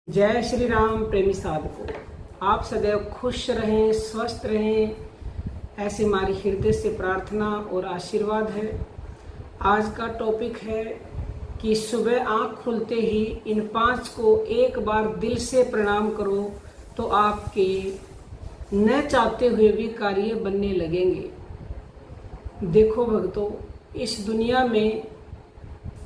जय श्री राम प्रेमी साधकों, आप सदैव खुश रहें, स्वस्थ रहें, ऐसी हमारी हृदय से प्रार्थना और आशीर्वाद है। आज का टॉपिक है कि सुबह आंख खुलते ही इन 5 को एक बार दिल से प्रणाम करो तो आपके न चाहते हुए भी कार्य बनने लगेंगे। देखो भक्तों, इस दुनिया में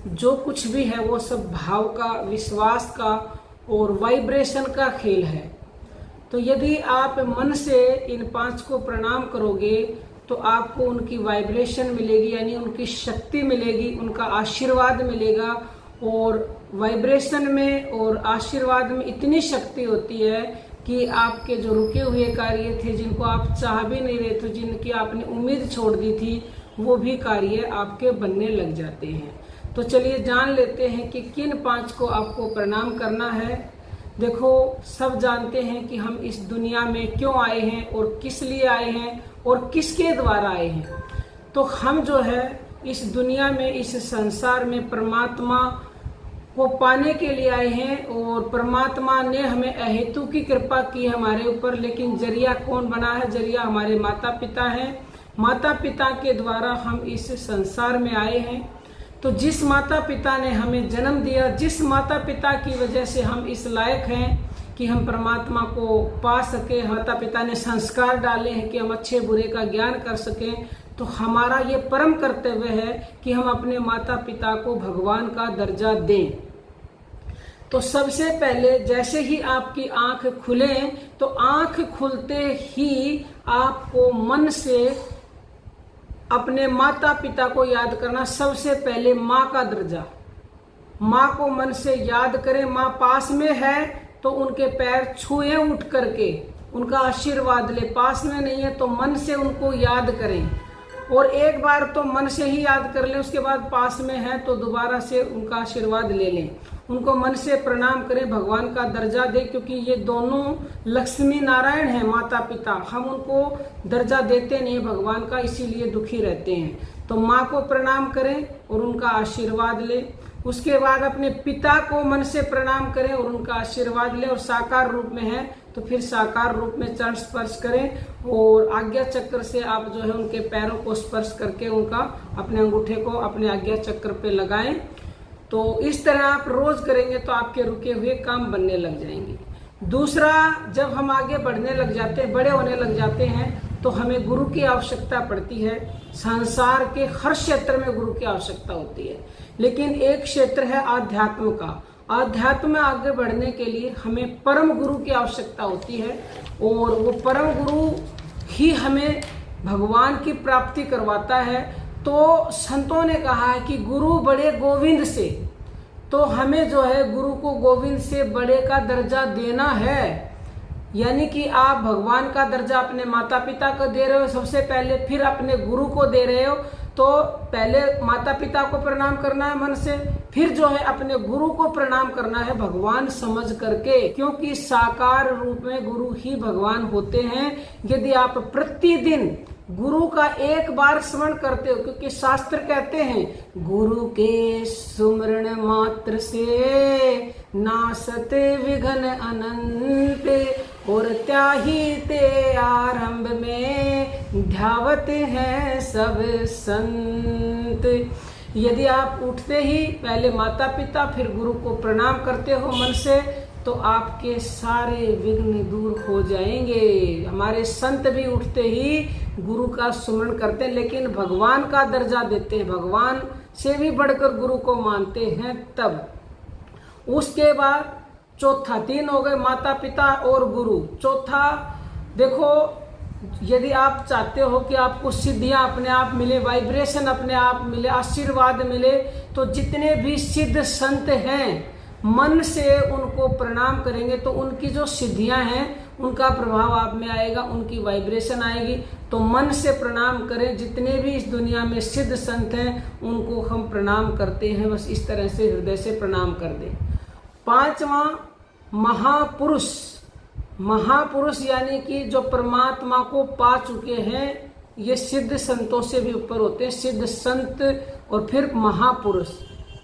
जो कुछ भी है वो सब भाव का, विश्वास का और वाइब्रेशन का खेल है। तो यदि आप मन से इन 5 को प्रणाम करोगे तो आपको उनकी वाइब्रेशन मिलेगी, यानी उनकी शक्ति मिलेगी, उनका आशीर्वाद मिलेगा। और वाइब्रेशन में और आशीर्वाद में इतनी शक्ति होती है कि आपके जो रुके हुए कार्य थे, जिनको आप चाह भी नहीं रहे थे, जिनकी आपने उम्मीद छोड़ दी थी, वो भी कार्य आपके बनने लग जाते हैं। तो चलिए जान लेते हैं कि किन 5 को आपको प्रणाम करना है। देखो, सब जानते हैं कि हम इस दुनिया में क्यों आए हैं और किस लिए आए हैं और किसके द्वारा आए हैं। तो हम जो है इस दुनिया में, इस संसार में परमात्मा को पाने के लिए आए हैं और परमात्मा ने हमें अहेतु की कृपा की हमारे ऊपर। लेकिन जरिया कौन बना है? जरिया हमारे माता पिता हैं। माता पिता के द्वारा हम इस संसार में आए हैं। तो जिस माता पिता ने हमें जन्म दिया, जिस माता पिता की वजह से हम इस लायक हैं कि हम परमात्मा को पा सके, माता पिता ने संस्कार डाले हैं कि हम अच्छे बुरे का ज्ञान कर सकें, तो हमारा ये परम कर्तव्य है कि हम अपने माता पिता को भगवान का दर्जा दें। तो सबसे पहले जैसे ही आपकी आंख खुले तो आंख खुलते ही आपको मन से अपने माता पिता को याद करना। सबसे पहले माँ का दर्जा, माँ को मन से याद करें। माँ पास में है तो उनके पैर छुए उठ करके, उनका आशीर्वाद ले। पास में नहीं है तो मन से उनको याद करें, और एक बार तो मन से ही याद कर लें, उसके बाद पास में है तो दोबारा से उनका आशीर्वाद ले लें। उनको मन से प्रणाम करें, भगवान का दर्जा दें, क्योंकि ये दोनों लक्ष्मी नारायण हैं, माता पिता। हम उनको दर्जा देते नहीं भगवान का, इसीलिए दुखी रहते हैं। तो माँ को प्रणाम करें और उनका आशीर्वाद लें। उसके बाद अपने पिता को मन से प्रणाम करें और उनका आशीर्वाद लें। और साकार रूप में है तो फिर साकार रूप में चरण स्पर्श करें और आज्ञा चक्र से आप जो है उनके पैरों को स्पर्श करके उनका अपने अंगूठे को अपने आज्ञा चक्र पे लगाएं। तो इस तरह आप रोज करेंगे तो आपके रुके हुए काम बनने लग जाएंगे। दूसरा, जब हम आगे बढ़ने लग जाते हैं, बड़े होने लग जाते हैं, तो हमें गुरु की आवश्यकता पड़ती है। संसार के हर क्षेत्र में गुरु की आवश्यकता होती है, लेकिन एक क्षेत्र है आध्यात्म का। आध्यात्म में आगे बढ़ने के लिए हमें परम गुरु की आवश्यकता होती है, और वो परम गुरु ही हमें भगवान की प्राप्ति करवाता है। तो संतों ने कहा है कि गुरु बड़े गोविंद से, तो हमें जो है गुरु को गोविंद से बड़े का दर्जा देना है। यानी कि आप भगवान का दर्जा अपने माता पिता को दे रहे हो सबसे पहले, फिर अपने गुरु को दे रहे हो। तो पहले माता पिता को प्रणाम करना है मन से, फिर जो है अपने गुरु को प्रणाम करना है भगवान समझ करके, क्योंकि साकार रूप में गुरु ही भगवान होते हैं। यदि आप प्रतिदिन गुरु का एक बार स्मरण करते हो, क्योंकि शास्त्र कहते हैं गुरु के सुमरण मात्र से नासते विघ्न अनंत, और त्याही ते आरंभ में ध्यावत हैं सब संत। यदि आप उठते ही पहले माता पिता फिर गुरु को प्रणाम करते हो मन से, तो आपके सारे विघ्न दूर हो जाएंगे। हमारे संत भी उठते ही गुरु का सुमरण करते हैं, लेकिन भगवान का दर्जा देते हैं, भगवान से भी बढ़कर गुरु को मानते हैं। तब उसके बाद चौथा, 3 हो गए, माता पिता और गुरु। चौथा, देखो, यदि आप चाहते हो कि आपको सिद्धियां अपने आप मिले, वाइब्रेशन अपने आप मिले, आशीर्वाद मिले, तो जितने भी सिद्ध संत हैं मन से उनको प्रणाम करेंगे तो उनकी जो सिद्धियां हैं उनका प्रभाव आप में आएगा, उनकी वाइब्रेशन आएगी। तो मन से प्रणाम करें। जितने भी इस दुनिया में सिद्ध संत हैं उनको हम प्रणाम करते हैं, बस इस तरह से हृदय से प्रणाम कर दें। 5वां, महापुरुष। महापुरुष यानी कि जो परमात्मा को पा चुके हैं, ये सिद्ध संतों से भी ऊपर होते हैं। सिद्ध संत और फिर महापुरुष,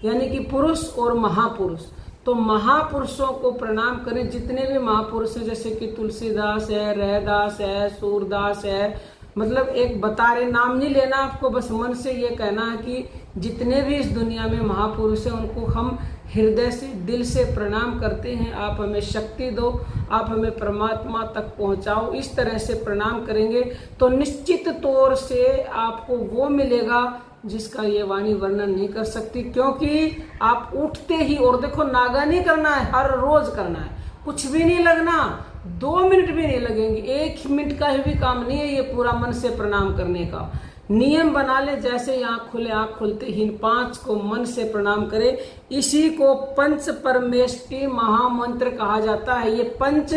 यानी कि पुरुष और महापुरुष। तो महापुरुषों को प्रणाम करें। जितने भी महापुरुष हैं, जैसे कि तुलसीदास है, रैदास है, सूरदास है, मतलब एक बता रहे, नाम नहीं लेना आपको, बस मन से ये कहना है कि जितने भी इस दुनिया में महापुरुष हैं उनको हम हृदय से, दिल से प्रणाम करते हैं। आप हमें शक्ति दो, आप हमें परमात्मा तक पहुंचाओ। इस तरह से प्रणाम करेंगे तो निश्चित तौर से आपको वो मिलेगा जिसका ये वाणी वर्णन नहीं कर सकती। क्योंकि आप उठते ही, और देखो नागा नहीं करना है, हर रोज करना है, कुछ भी नहीं लगना, 2 मिनट भी नहीं लगेंगे, 1 मिनट का भी काम नहीं है ये पूरा मन से प्रणाम करने का। नियम बना ले, जैसे ही आंख खुले, आंख खुलते ही 5 को मन से प्रणाम करें। इसी को पंच परमेष्टि महामंत्र कहा जाता है। ये पंच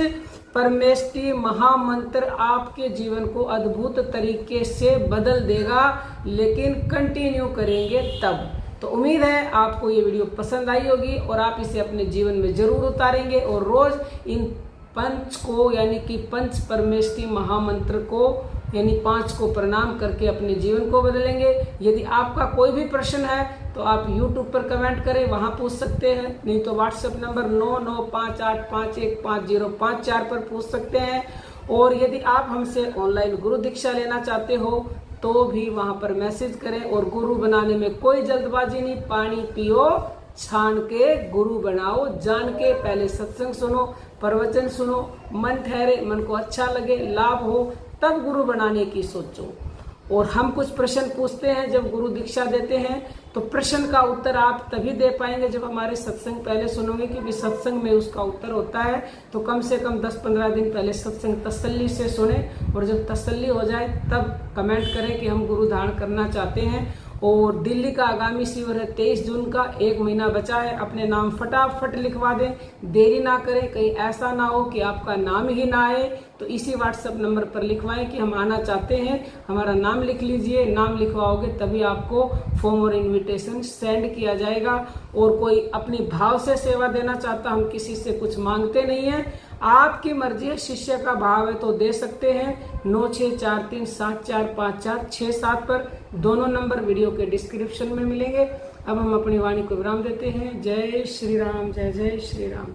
परमेष्टि महामंत्र आपके जीवन को अद्भुत तरीके से बदल देगा, लेकिन कंटिन्यू करेंगे तब। तो उम्मीद है आपको ये वीडियो पसंद आई होगी और आप इसे अपने जीवन में जरूर उतारेंगे और रोज इन पंच को, यानी कि पंच परमेष्टि महामंत्र को, यानी 5 को प्रणाम करके अपने जीवन को बदलेंगे। यदि आपका कोई भी प्रश्न है तो आप YouTube पर कमेंट करें, वहां पूछ सकते हैं, नहीं तो व्हाट्सएप नंबर 9958515054 पर पूछ सकते हैं। और यदि आप हमसे ऑनलाइन गुरु दीक्षा लेना चाहते हो तो भी वहां पर मैसेज करें। और गुरु बनाने में कोई जल्दबाजी नहीं, पानी पियो, छान के गुरु बनाओ, जान के पहले सत्संग सुनो, प्रवचन सुनो, मन ठहरे, मन को अच्छा लगे, लाभ हो, तब गुरु बनाने की सोचो। और हम कुछ प्रश्न पूछते हैं जब गुरु दीक्षा देते हैं, तो प्रश्न का उत्तर आप तभी दे पाएंगे जब हमारे सत्संग पहले सुनोगे, क्योंकि सत्संग में उसका उत्तर होता है। तो कम से कम 10-15 दिन पहले सत्संग तसल्ली से सुने, और जब तसल्ली हो जाए तब कमेंट करें कि हम गुरु धारण करना चाहते हैं। और दिल्ली का आगामी शिविर है 23 जून का, 1 महीना बचा है। अपने नाम फटाफट लिखवा दें, देरी ना करें, कहीं ऐसा ना हो कि आपका नाम ही ना आए। तो इसी व्हाट्सएप नंबर पर लिखवाएं कि हम आना चाहते हैं, हमारा नाम लिख लीजिए। नाम लिखवाओगे तभी आपको फॉर्म और इनविटेशन सेंड किया जाएगा। और कोई अपनी भाव से सेवा देना चाहता, हम किसी से कुछ मांगते नहीं है, आपकी मर्जी है, शिष्य का भाव है तो दे सकते हैं। 9643745467 पर दोनों नंबर वीडियो के डिस्क्रिप्शन में मिलेंगे। अब हम अपनी वाणी को विराम देते हैं। जय श्री राम, जय जय श्री राम।